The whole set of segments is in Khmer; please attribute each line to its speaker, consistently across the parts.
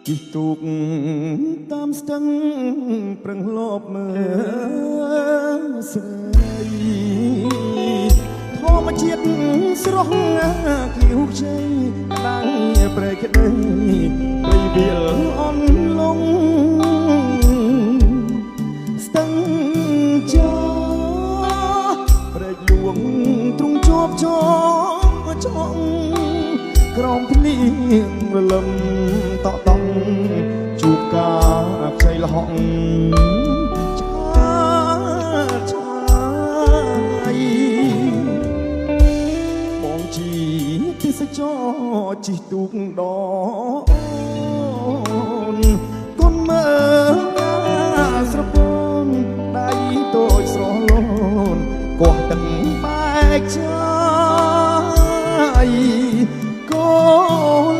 Speaker 1: ជិះទូកតាមស្ទឹងប្រឹងលបមើលស្រីធម្មជាតិស្រស់ខៀវខ្ចីដាំងព្រែកក្ដីព្រៃវាលអន់លងស្ទឹងចាព្រែកលួងទ្រង់ជាប់ចងក្រោមភ្លៀងរលឹមតក់តង់ជួបការខ្ចីលហកឆ្ងាយបងជីទេសចរជិះទូកដកូនមើលស្រពន់ដៃតូចស្រលូនកោះទឹកបែកចាយកូន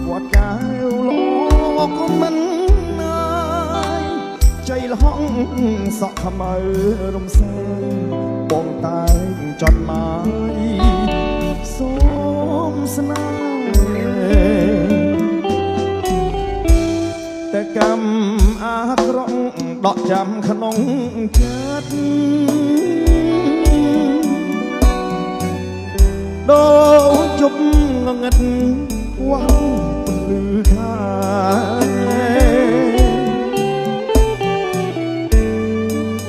Speaker 1: វត្តកែវលោកកុំមិនណាយចៃលហងសក់ខ្មៅរំសេបងតែងចត់មកសូមស្នេហ៍តែកម្មអាក្រក់ដកចាំក្នុងចិត្តដូចជប់ងងឹតវ៉ាំពន្លឺខា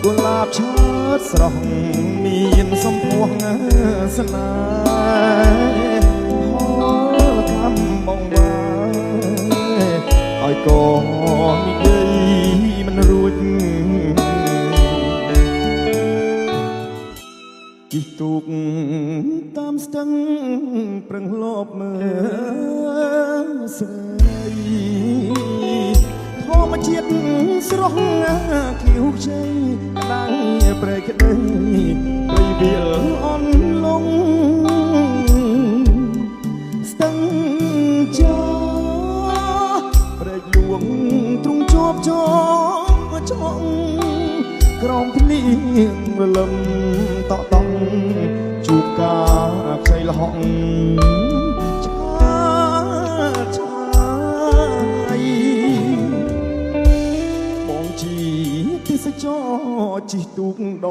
Speaker 1: កុលាបឆើតស្រស់មានសម្ផស្សស្នេហ៍ហល់ខំបងវាឲ្យកូននិយាយមិនរួចជិះទូកតាមស្ទឹងប្រឹងលបមើលស្រីធម្មជាតិស្រស់ខៀវខ្ចីដាំងព្រែកក្ដីព្រៃវាលអន់លងស្ទឹងចាព្រែកលួងទ្រង់ជាប់ចងក្រោមភ្លៀងរលឹមតក់តង់ជួបការខ្ចីលហកឆ្ងាយបងជីទេសចរជិះទូកដ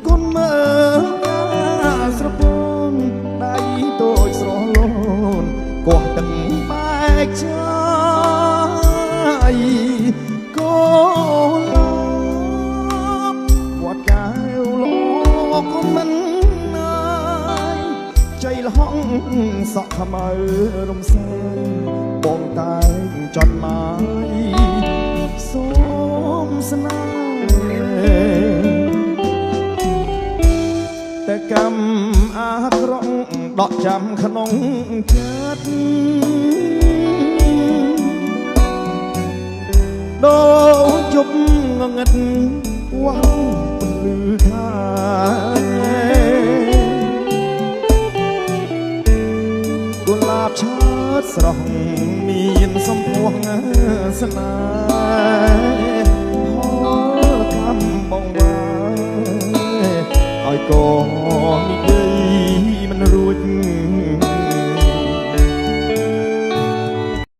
Speaker 1: កូនមើលស្រពន់ដៃតូចស្រលូនកោះទឹកបែកចាយកូនវត្តកែវលោកកុំមិនណាយចៃលហងសក់ខ្មៅរំសេបងតែងចត់មកសូមស្នេហ៍តែកម្មអាក្រក់ដកចាំក្នុងចិត្តដូចជប់ងងឹតវ៉ាំពន្លឺខាកុលាបឆើតស្រស់មានសម្ផស្សស្នេហ៍ហល់ខំបងវាឲ្យកូននិយាយ